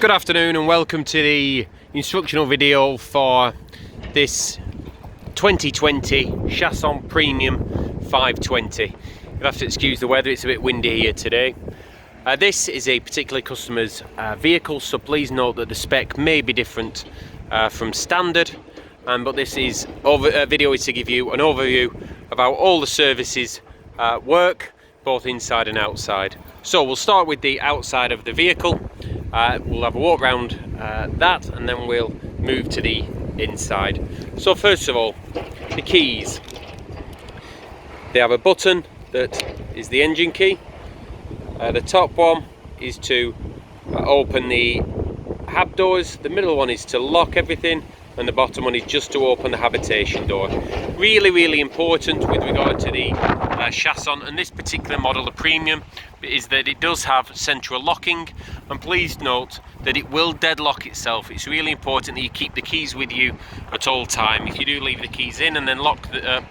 Good afternoon and welcome to the instructional video for this 2020 Chausson Premium 520. You'll have to excuse the weather, it's a bit windy here today. This is a particular customer's vehicle, so please note that the spec may be different from standard, but this is video is to give you an overview of how all the services work, both inside and outside. So we'll start with the outside of the vehicle. We'll have a walk around that and then we'll move to the inside. So first of all, the keys. They have a button that is the engine key. The top one is to open the hab doors, the middle one is to lock everything, and the bottom one is just to open the habitation door. Really important with regard to the Chausson and this particular model, the Premium, is that it does have central locking, and please note that it will deadlock itself. It's really important that you keep the keys with you at all time. If you do leave the keys in and then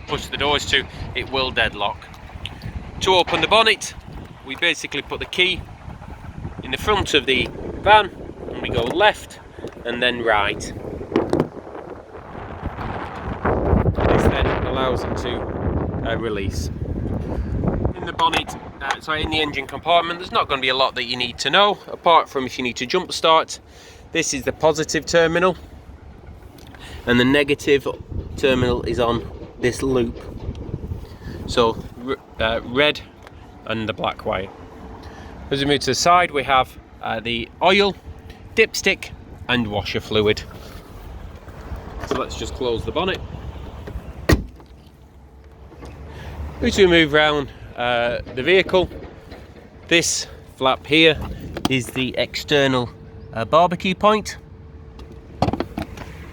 push the doors to, it will deadlock. To open the bonnet, we basically put the key in the front of the van and we go left and then right. This then allows it to release. In the bonnet, in the engine compartment, there's not going to be a lot that you need to know, apart from if you need to jump start. This is the positive terminal, and the negative terminal is on this loop. So red and the black wire. As we move to the side, we have the oil, dipstick and washer fluid. So let's just close the bonnet. As we move around the vehicle, this flap here is the external barbecue point.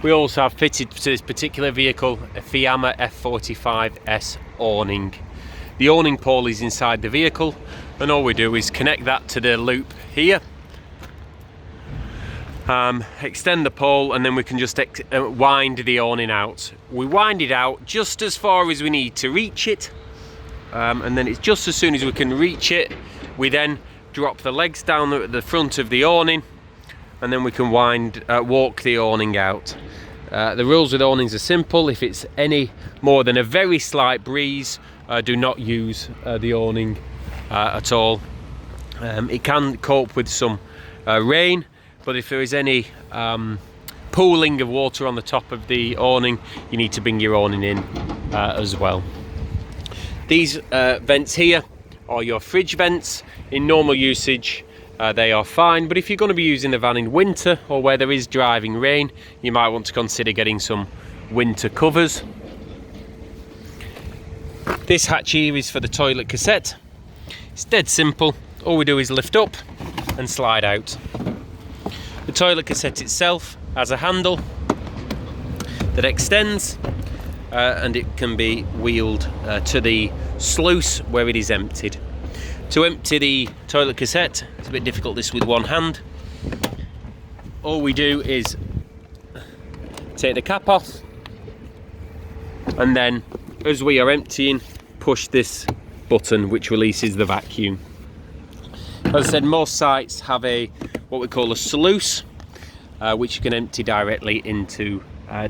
We also have fitted to this particular vehicle a Fiamma F45S awning. The awning pole is inside the vehicle, and all we do is connect that to the loop here, extend the pole, and then we can just wind the awning out. We wind it out just as far as we need to reach it, and then it's just as soon as we can reach it, we then drop the legs down at the front of the awning, and then we can walk the awning out. The rules with awnings are simple. If it's any more than a very slight breeze, do not use the awning at all. It can cope with some rain, but if there is any pooling of water on the top of the awning, you need to bring your awning in as well. These vents here are your fridge vents. In normal usage they are fine, but if you're going to be using the van in winter or where there is driving rain, you might want to consider getting some winter covers. This hatch here is for the toilet cassette. It's dead simple. All we do is lift up and slide out. The toilet cassette itself has a handle that extends and it can be wheeled to the sluice where it is emptied. To empty the toilet cassette, it's a bit difficult this with one hand. All we do is take the cap off, and then as we are emptying, push this button which releases the vacuum. As I said, most sites have what we call a sluice, which you can empty directly into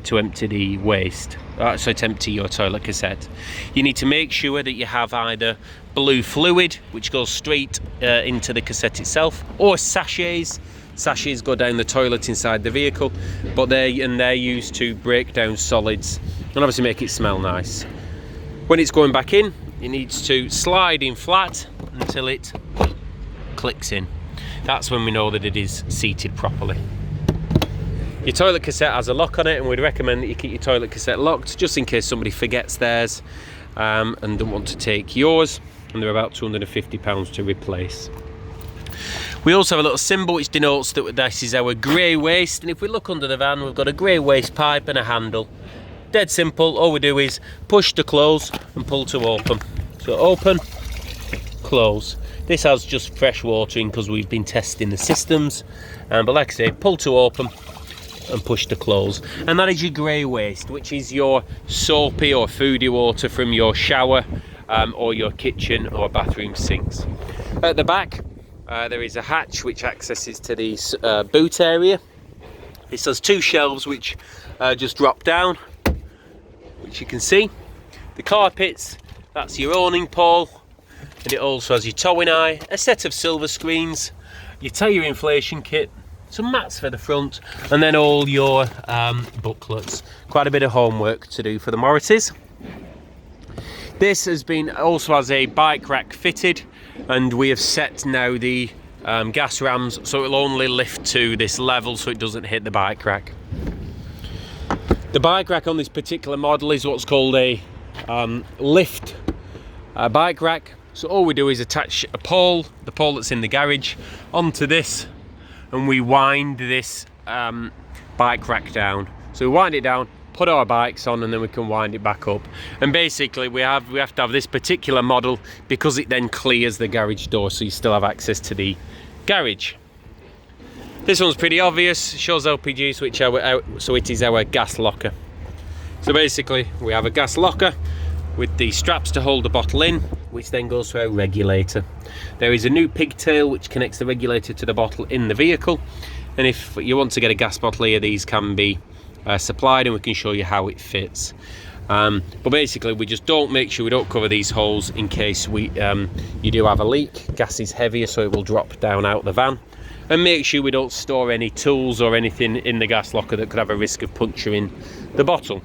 to empty the waste, so to empty your toilet cassette. You need to make sure that you have either blue fluid, which goes straight into the cassette itself, or sachets. Sachets go down the toilet inside the vehicle, but they're used to break down solids and obviously make it smell nice. When it's going back in, it needs to slide in flat until it clicks in. That's when we know that it is seated properly. Your toilet cassette has a lock on it, and we'd recommend that you keep your toilet cassette locked just in case somebody forgets theirs and don't want to take yours, and they're about £250 to replace. We also have a little symbol which denotes that this is our grey waste, and if we look under the van, we've got a grey waste pipe and a handle. Dead simple. All we do is push to close and pull to open. So open, close. This has just fresh water in because we've been testing the systems, but like I say, pull to open and push to close. And that is your grey waste, which is your soapy or foodie water from your shower or your kitchen or bathroom sinks. At the back there is a hatch which accesses to the boot area. This has two shelves which just drop down, which you can see. The carpets, that's your awning pole, and it also has your towing eye, a set of silver screens, your tyre inflation kit, some mats for the front, and then all your booklets. Quite a bit of homework to do for the Morrises. This also has a bike rack fitted, and we have set now the gas rams so it'll only lift to this level so it doesn't hit the bike rack. The bike rack on this particular model is what's called a lift bike rack. So all we do is attach a pole, the pole that's in the garage, onto this, and we wind this bike rack down. So we wind it down, put our bikes on, and then we can wind it back up. And basically we have to have this particular model because it then clears the garage door, so you still have access to the garage. This one's pretty obvious, shows LPG switch out, so it is our gas locker. So basically we have a gas locker with the straps to hold the bottle in, which then goes to our regulator. There is a new pigtail which connects the regulator to the bottle in the vehicle, and if you want to get a gas bottle here, these can be supplied, and we can show you how it fits. But basically we just make sure we don't cover these holes in case you do have a leak. Gas is heavier, so it will drop down out the van, and make sure we don't store any tools or anything in the gas locker that could have a risk of puncturing the bottle.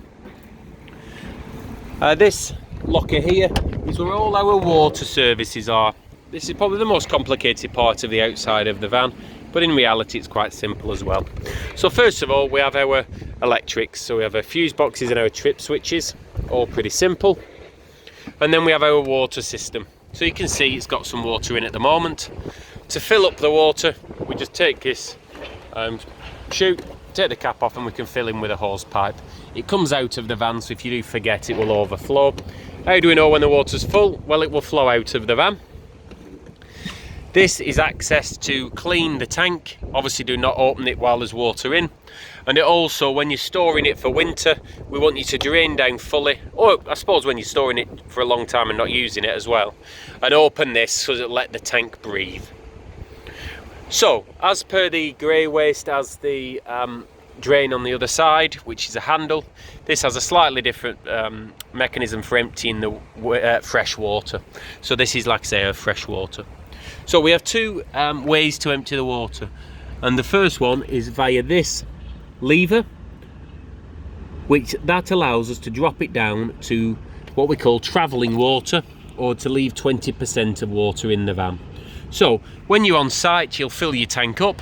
This locker here is where all our water services are. This is probably the most complicated part of the outside of the van, but in reality it's quite simple as well. So first of all, we have our electrics. So we have our fuse boxes and our trip switches, all pretty simple. And then we have our water system. So you can see it's got some water in at the moment. To fill up the water, we just take this chute, take the cap off, and we can fill in with a hose pipe. It comes out of the van, so if you do forget, it will overflow. How do we know when the water's full? Well, it will flow out of the van. This is access to clean the tank. Obviously do not open it while there's water in. And it also, when you're storing it for winter, we want you to drain down fully, or I suppose when you're storing it for a long time and not using it as well, and open this so that it'll let the tank breathe. So as per the grey waste, as the drain on the other side, which is a handle, this has a slightly different mechanism for emptying the fresh water. So this is, like I say, fresh water. So we have two ways to empty the water, and the first one is via this lever, which that allows us to drop it down to what we call travelling water, or to leave 20% of water in the van. So when you're on site, you'll fill your tank up,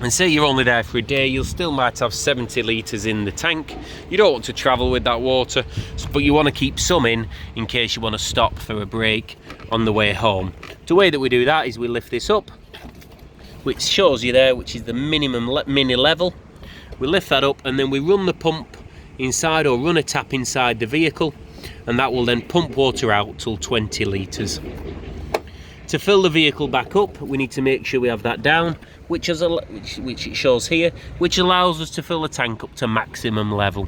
and say you're only there for a day, you'll still might have 70 litres in the tank. You don't want to travel with that water, but you want to keep some in case you want to stop for a break on the way home. The way that we do that is we lift this up, which shows you there, which is the minimum mini level. We lift that up, and then we run the pump inside, or run a tap inside the vehicle, and that will then pump water out till 20 litres. To fill the vehicle back up, we need to make sure we have that down, which it shows here, which allows us to fill the tank up to maximum level.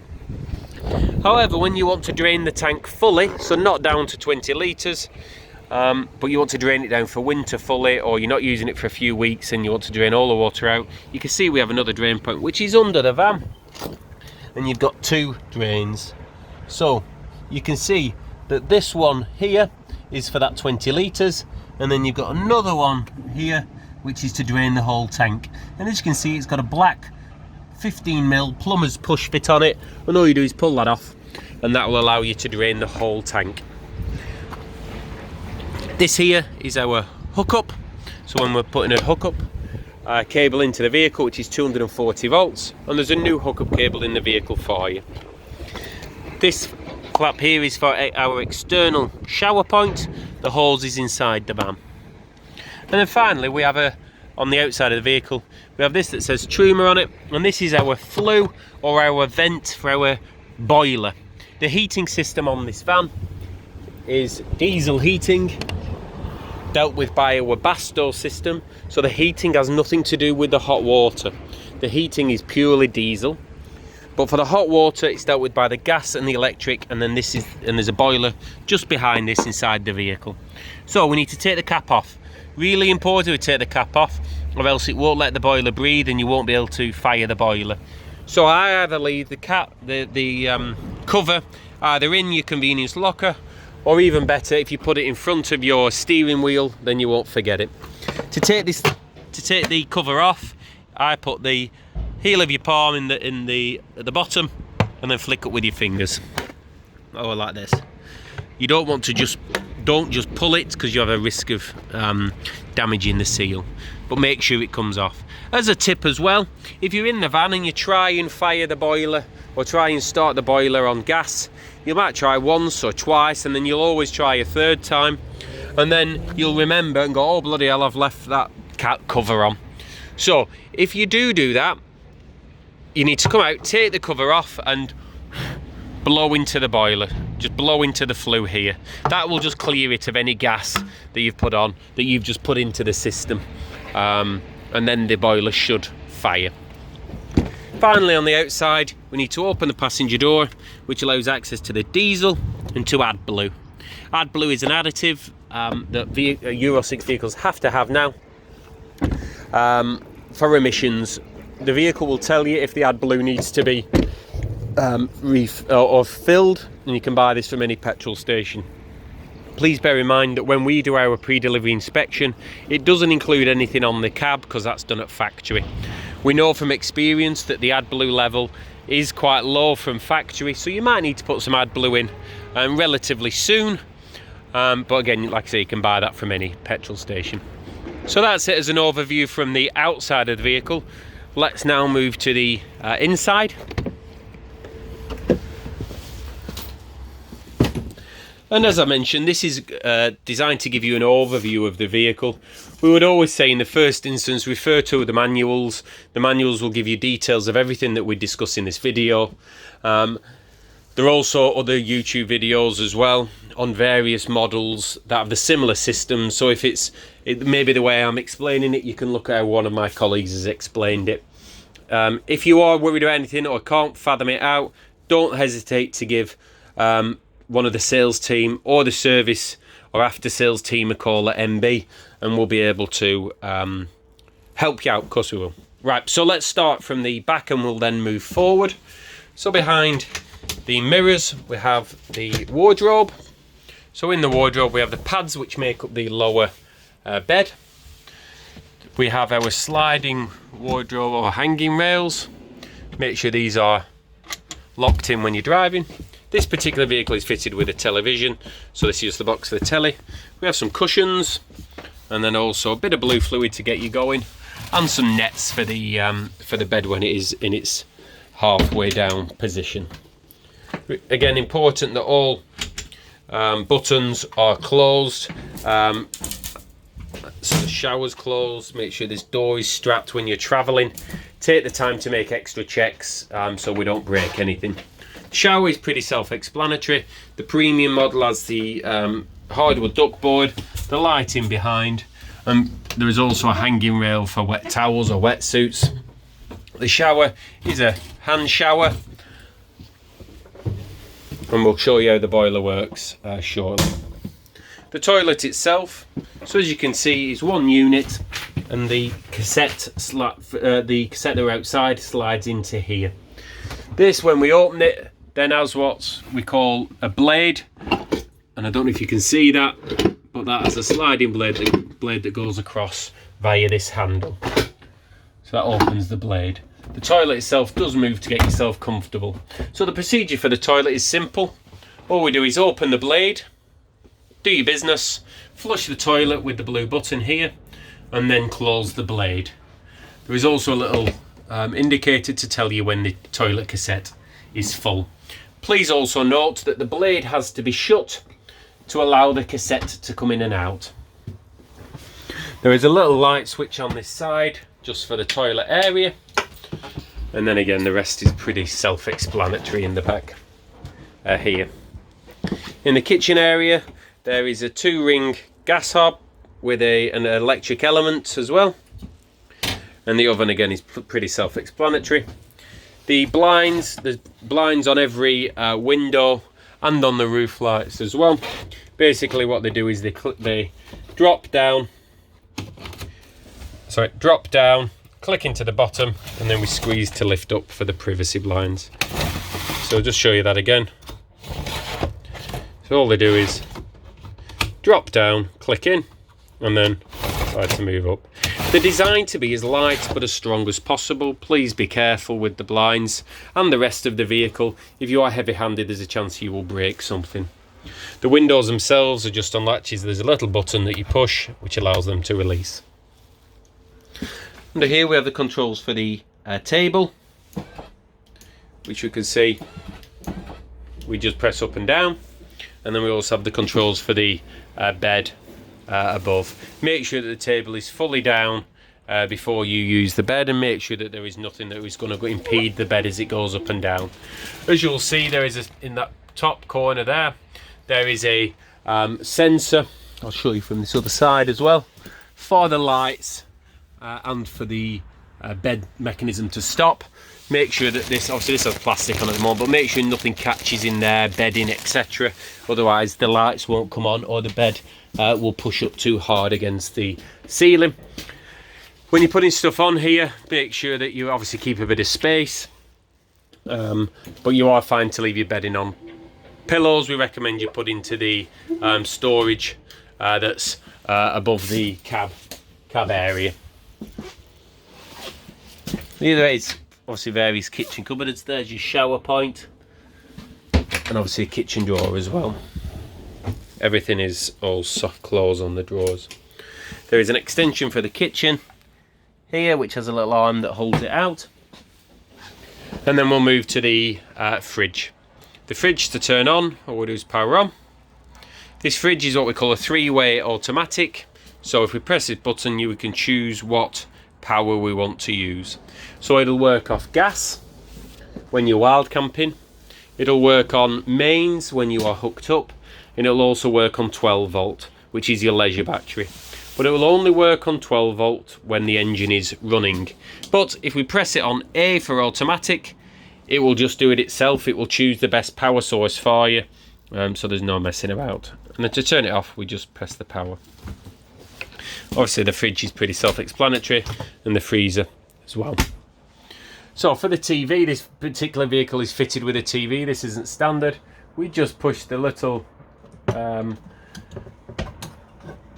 However, when you want to drain the tank fully, so not down to 20 litres, but you want to drain it down for winter fully, or you're not using it for a few weeks and you want to drain all the water out, you can see we have another drain point which is under the van, and you've got two drains. So you can see that this one here is for that 20 litres, and then you've got another one here which is to drain the whole tank. And as you can see, it's got a black 15mm plumber's push fit on it, and all you do is pull that off, and that will allow you to drain the whole tank. This here is our hookup. So when we're putting a hookup cable into the vehicle, which is 240 volts, and there's a new hookup cable in the vehicle for you. This flap here is for our external shower point. The hose is inside the van. And then finally we have on the outside of the vehicle, we have this that says Truma on it, and this is our flue, or our vent for our boiler. The heating system on this van is diesel heating, dealt with by our Basto system, so the heating has nothing to do with the hot water. The heating is purely diesel, but for the hot water it's dealt with by the gas and the electric, and then there's a boiler just behind this inside the vehicle. So we need to take the cap off Really important we take the cap off, or else it won't let the boiler breathe and you won't be able to fire the boiler. So I either leave the cover either in your convenience locker, or even better, if you put it in front of your steering wheel, then you won't forget it. To take the cover off, I put the heel of your palm at the bottom, and then flick up with your fingers. Oh, like this. You don't want to don't just pull it, because you have a risk of damaging the seal. But make sure it comes off. As a tip as well, if you're in the van and you try and fire the boiler or try and start the boiler on gas, you might try once or twice, and then you'll always try a third time, and then you'll remember and go, oh bloody hell, I've left that cover on. So if you do that, you need to come out, take the cover off, and blow into the boiler. Just blow into the flue here. That will just clear it of any gas that you've put on, that you've just put into the system, and then the boiler should fire. Finally, on the outside, we need to open the passenger door, which allows access to the diesel and to AdBlue. AdBlue is an additive that Euro 6 vehicles have to have now for emissions. The vehicle will tell you if the AdBlue needs to be or filled, and you can buy this from any petrol station. Please bear in mind that when we do our pre-delivery inspection, it doesn't include anything on the cab, because that's done at factory. We know from experience that the AdBlue level is quite low from factory, so you might need to put some AdBlue in relatively soon. But again, like I say, you can buy that from any petrol station. So that's it as an overview from the outside of the vehicle. Let's now move to the inside. And as I mentioned, this is designed to give you an overview of the vehicle. We would always say in the first instance, refer to the manuals. The manuals will give you details of everything that we discuss in this video. There are also other YouTube videos as well on various models that have the similar system. So if it maybe the way I'm explaining it, you can look at how one of my colleagues has explained it. If you are worried about anything or can't fathom it out, don't hesitate to give one of the sales team or the service or after sales team a call at Emm-Bee, and we'll be able to help you out. Of course we will. Right, so let's start from the back and we'll then move forward. So behind the mirrors we have the wardrobe. So in the wardrobe we have the pads which make up the lower bed. We have our sliding wardrobe or hanging rails. Make sure these are locked in when you're driving. This particular vehicle is fitted with a television, so this is the box of the telly. We have some cushions, and then also a bit of blue fluid to get you going, and some nets for the bed when it is in its halfway down position. Again, important that all buttons are closed. So the shower's closed. Make sure this door is strapped when you're traveling. Take the time to make extra checks so we don't break anything. Shower is pretty self-explanatory. The premium model has the hardwood duckboard, the lighting behind, and there is also a hanging rail for wet towels or wetsuits. The shower is a hand shower, and we'll show you how the boiler works shortly. The toilet itself, so as you can see, is one unit, and the cassette that are outside slides into here. This, when we open it, then has what we call a blade, and I don't know if you can see that, but that has a sliding blade that goes across via this handle. So that opens the blade. The toilet itself does move to get yourself comfortable. So the procedure for the toilet is simple. All we do is open the blade, do your business, flush the toilet with the blue button here, and then close the blade. There is also a little indicator to tell you when the toilet cassette is full. Please also note that the blade has to be shut to allow the cassette to come in and out. There is a little light switch on this side just for the toilet area, and then again the rest is pretty self-explanatory in the back here. In the kitchen area there is a 2-ring gas hob with an electric element as well, and the oven again is pretty self-explanatory. The blinds, there's blinds on every window and on the roof lights as well. Basically what they do is they drop down sorry, drop down, click into the bottom, and then we squeeze to lift up for the privacy blinds. So I'll just show you that again. So all they do is drop down, click in, and then decide to move up. They're designed to be as light but as strong as possible. Please be careful with the blinds and the rest of the vehicle. If you are heavy-handed, there's a chance you will break something. The windows themselves are just on latches. There's a little button that you push which allows them to release. Under here we have the controls for the table, which you can see we just press up and down, and then we also have the controls for the bed above. Make sure that the table is fully down before you use the bed, and make sure that there is nothing that is going to impede the bed as it goes up and down. As you'll see, there is in that top corner there is a sensor. I'll show you from this other side as well, for the lights and for the bed mechanism to stop. Make sure that this, obviously this has plastic on at the moment, but make sure nothing catches in there, bedding, etc. Otherwise the lights won't come on, or the bed will push up too hard against the ceiling. When you're putting stuff on here, make sure that you obviously keep a bit of space, but you are fine to leave your bedding on. Pillows we recommend you put into the storage that's above the cab area. The other way is obviously various kitchen cupboards. There's your shower point, and obviously a kitchen drawer as well. Everything is all soft close on the drawers. There is an extension for the kitchen here, which has a little arm that holds it out. And then we'll move to the fridge. The fridge to turn on, all we do is power on. This fridge is what we call a three-way automatic. So if we press this button, we can choose what power we want to use. So it'll work off gas when you're wild camping. It'll work on mains when you are hooked up. And it'll also work on 12 volt, which is your leisure battery. But it will only work on 12 volt when the engine is running. But if we press it on A for automatic, it will just do it itself. It will choose the best power source for you, so there's no messing about. And then to turn it off, we just press the power. Obviously the fridge is pretty self-explanatory, and the freezer as well. So for the TV, this particular vehicle is fitted with a TV. This isn't standard. We just push the little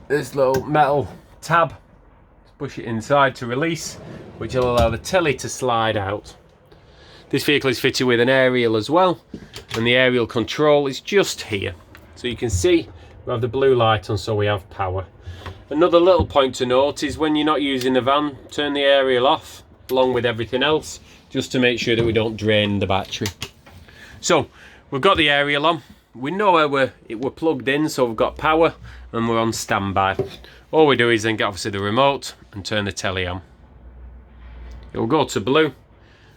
this little metal tab, push it inside to release, which will allow the telly to slide out. This vehicle is fitted with an aerial as well, and the aerial control is just here. So you can see we have the blue light on, so we have power. Another little point to note is when you're not using the van, turn the aerial off along with everything else, just to make sure that we don't drain the battery. So we've got the aerial on. We know where we're plugged in, so we've got power and we're on standby. All we do is then get obviously the remote and turn the telly on. It will go to blue,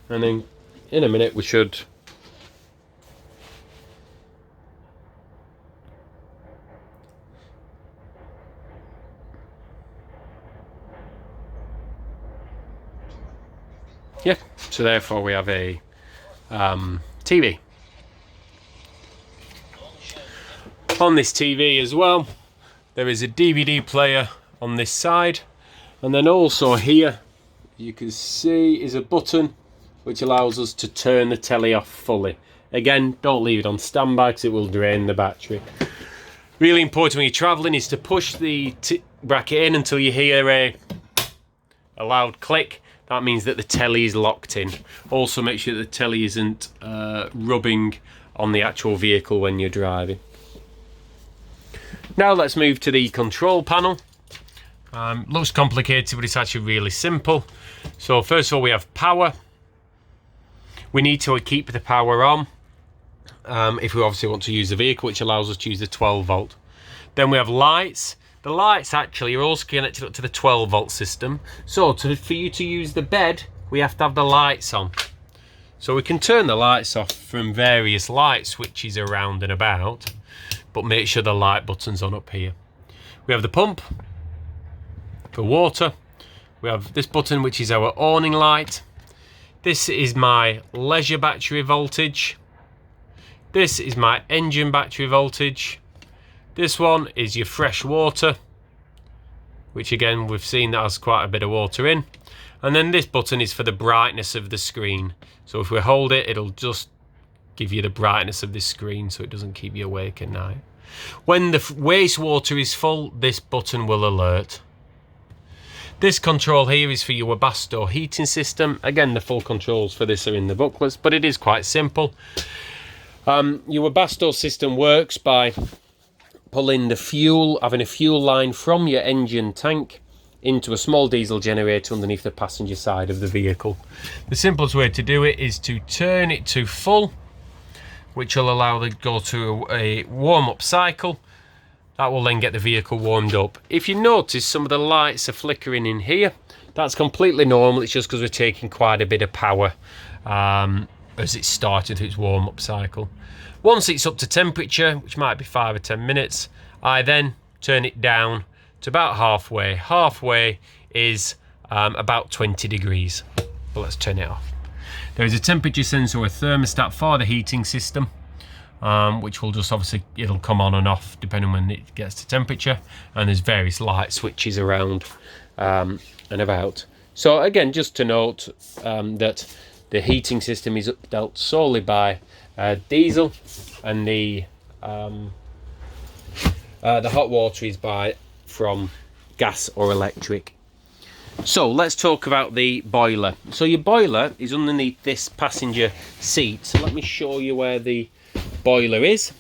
and then in a minute we should so therefore we have a TV. On this TV as well, there is a DVD player on this side, and then also here you can see is a button which allows us to turn the telly off fully. Again, don't leave it on standby because it will drain the battery. Really important when you're traveling is to push the bracket in until you hear a loud click. That means that the telly is locked in. Also make sure that the telly isn't rubbing on the actual vehicle when you're driving. Now let's move to the control panel. Looks complicated, but it's actually really simple. So first of all, we have power. We need to keep the power on if we obviously want to use the vehicle, which allows us to use the 12 volt. Then we have lights. The lights actually are also connected up to the 12 volt system. So for you to use the bed, we have to have the lights on. So we can turn the lights off from various light switches around and about, but make sure the light button's on up here. We have the pump for water. We have this button, which is our awning light. This is my leisure battery voltage. This is my engine battery voltage. This one is your fresh water. which again we've seen that has quite a bit of water in. And then this button is for the brightness of the screen. So if we hold it, it'll just give you the brightness of this screen so it doesn't keep you awake at night. When the wastewater is full, this button will alert. This control here is for your Webasto heating system. Again, the full controls for this are in the booklets, but it is quite simple. Your Webasto system works by pulling the fuel, having a fuel line from your engine tank into a small diesel generator underneath the passenger side of the vehicle. The simplest way to do it is to turn it to full, which will allow it to go to a warm-up cycle. That will then get the vehicle warmed up. If you notice some of the lights are flickering in here, that's completely normal. It's just because we're taking quite a bit of power as it's started its warm-up cycle. Once it's up to temperature, which might be 5 or 10 minutes, I then turn it down to about halfway. Halfway is about 20 degrees. But let's turn it off. There is a temperature sensor or thermostat for the heating system, which will just obviously, it'll come on and off depending when it gets to temperature. And there's various light switches around and about. So again, just to note that the heating system is dealt solely by diesel, and the hot water is from gas or electric. So let's talk about the boiler. So your boiler is underneath this passenger seat. So let me show you where the boiler is.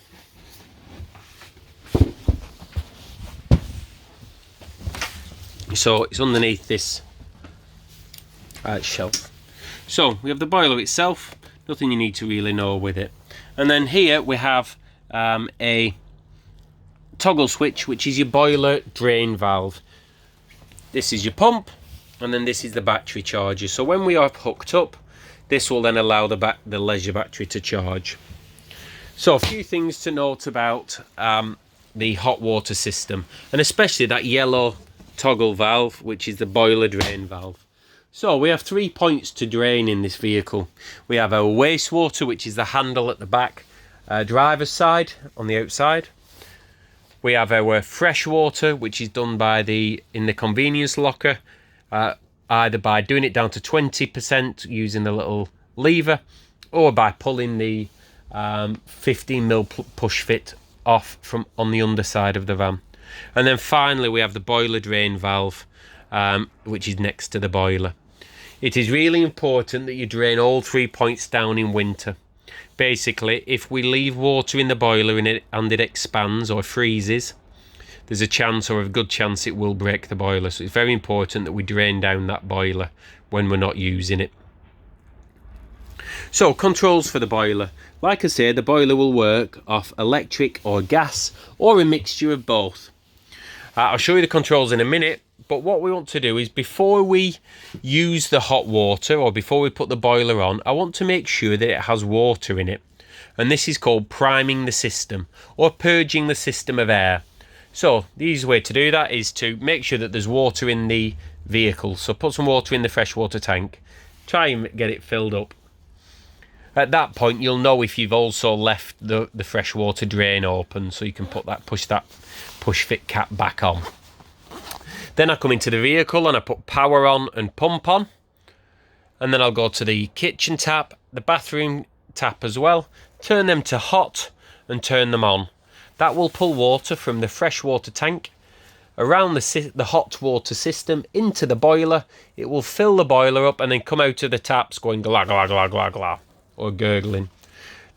So it's underneath this shelf. So we have the boiler itself, nothing you need to really know with it. And then here we have a toggle switch, which is your boiler drain valve. This is your pump, and then this is the battery charger. So when we are hooked up, this will then allow the leisure battery to charge. So a few things to note about the hot water system, and especially that yellow toggle valve, which is the boiler drain valve. So we have 3 points to drain in this vehicle. We have our wastewater, which is the handle at the back driver's side on the outside. We have our fresh water, which is done in the convenience locker, either by doing it down to 20% using the little lever, or by pulling the 15mm push fit off from on the underside of the van. And then finally we have the boiler drain valve, which is next to the boiler. It is really important that you drain all 3 points down in winter. Basically, if we leave water in the boiler and it expands or freezes, there's a chance, or a good chance, it will break the boiler. So it's very important that we drain down that boiler when we're not using it. So controls for the boiler. Like I say, the boiler will work off electric or gas or a mixture of both. I'll show you the controls in a minute, but what we want to do is, before we use the hot water or before we put the boiler on, I want to make sure that it has water in it. And this is called priming the system or purging the system of air. So the easy way to do that is to make sure that there's water in the vehicle. So put some water in the freshwater tank, try and get it filled up. At that point, you'll know if you've also left the freshwater drain open, so you can push that push fit cap back on. Then I come into the vehicle and I put power on and pump on, and then I'll go to the kitchen tap, the bathroom tap as well, turn them to hot and turn them on. That will pull water from the freshwater tank around the hot water system into the boiler. It will fill the boiler up and then come out of the taps going gla gla gla gla gla, or gurgling.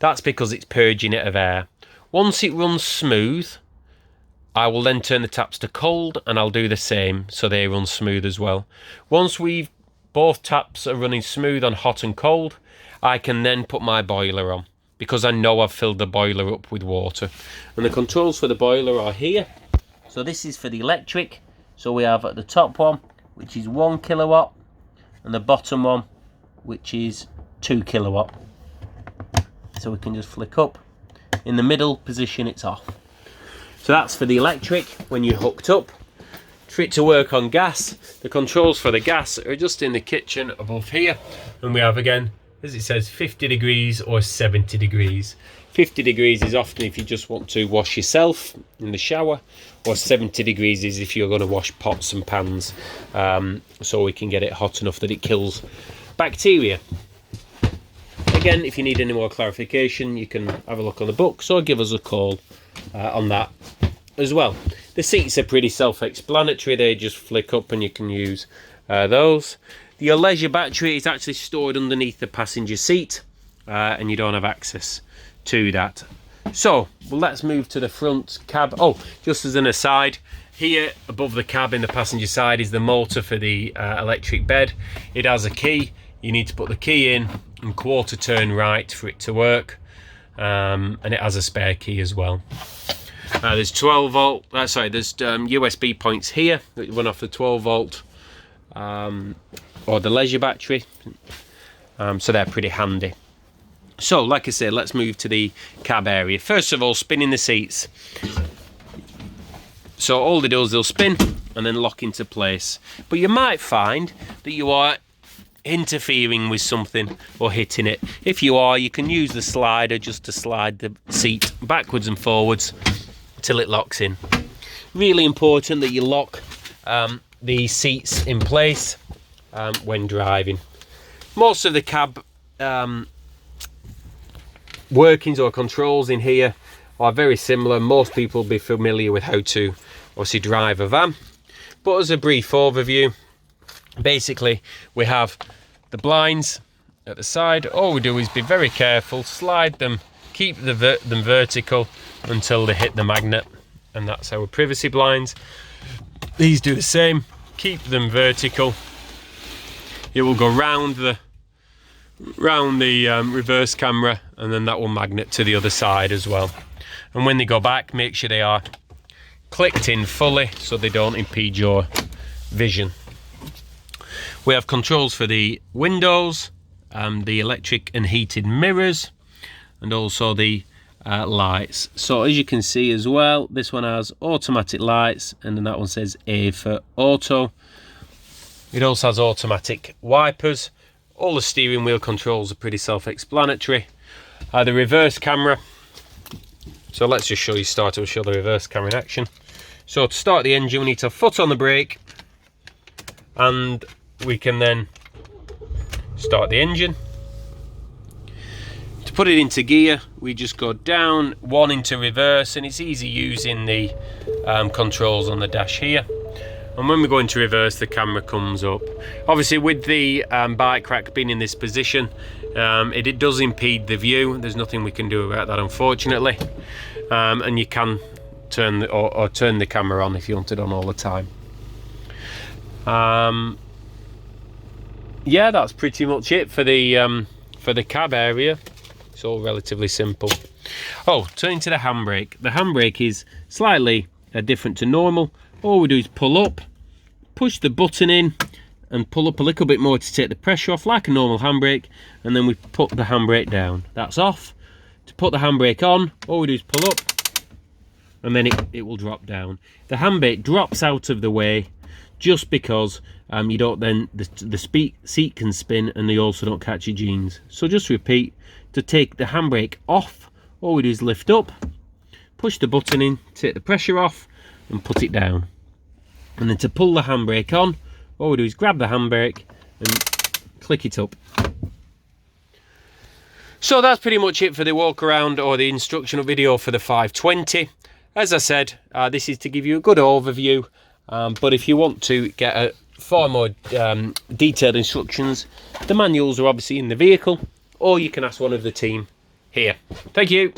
That's because it's purging it of air. Once it runs smooth, I will then turn the taps to cold and I'll do the same so they run smooth as well. Once both taps are running smooth on hot and cold, I can then put my boiler on, because I know I've filled the boiler up with water. And the controls for the boiler are here. So this is for the electric. So we have at the top one, which is 1 kilowatt, and the bottom one, which is 2 kilowatt. So we can just flick up. In the middle position, it's off. So that's for the electric when you're hooked up. For it to work on gas, the controls for the gas are just in the kitchen above here. And we have, again, as it says, 50 degrees or 70 degrees. 50 degrees is often if you just want to wash yourself in the shower, or 70 degrees is if you're going to wash pots and pans, so we can get it hot enough that it kills bacteria. Again, if you need any more clarification, you can have a look on the books or give us a call on that as well. The seats are pretty self-explanatory. They just flick up and you can use those. Your leisure battery is actually stored underneath the passenger seat, and you don't have access to that. So, well, let's move to the front cab. Oh, just as an aside, here above the cab in the passenger side is the motor for the electric bed. it has a key. You need to put the key in and quarter turn right for it to work, and it has a spare key as well. There's 12 volt, there's USB points here that run off the 12 volt or the leisure battery, so they're pretty handy. So like I said, let's move to the cab area. First of all, spinning the seats. So all they do is they'll spin and then lock into place, but you might find that you are interfering with something or hitting it. If you are, you can use the slider just to slide the seat backwards and forwards till it locks in. Really important that you lock the seats in place when driving. Most of the cab workings or controls in here are very similar. Most people will be familiar with how to obviously drive a van, but as a brief overview, basically we have the blinds at the side. All we do is be very careful, slide them, keep them vertical until they hit the magnet, and that's our privacy blinds. These do the same, keep them vertical. It will go round the reverse camera, and then that will magnet to the other side as well. And when they go back, make sure they are clicked in fully so they don't impede your vision. We have controls for the windows, the electric and heated mirrors, and also the lights. So as you can see as well, this one has automatic lights, and then that one says A for auto. It also has automatic wipers. All the steering wheel controls are pretty self-explanatory. The reverse camera, so let's just show you, we'll show the reverse camera in action. So to start the engine, we need to foot on the brake, and we can then start the engine. To put it into gear, we just go down, one into reverse, and it's easy using the controls on the dash here. And when we go into reverse, the camera comes up. Obviously with the bike rack being in this position, it does impede the view. There's nothing we can do about that, unfortunately. And you can turn the camera on if you want it on all the time. Yeah, that's pretty much it for the cab area. It's all relatively simple. Oh, turning to the handbrake. The handbrake is slightly different to normal. All we do is pull up, push the button in, and pull up a little bit more to take the pressure off, like a normal handbrake, and then we put the handbrake down. That's off. To put the handbrake on, all we do is pull up, and then it will drop down. The handbrake drops out of the way just because you don't then the seat can spin, and they also don't catch your jeans. So just repeat. To take the handbrake off, all we do is lift up, push the button in, take the pressure off, and put it down. And then to pull the handbrake on, all we do is grab the handbrake and click it up. So that's pretty much it for the walk around or the instructional video for the 520. As I said, this is to give you a good overview, but if you want to get far more detailed instructions, the manuals are obviously in the vehicle, or you can ask one of the team here. Thank you.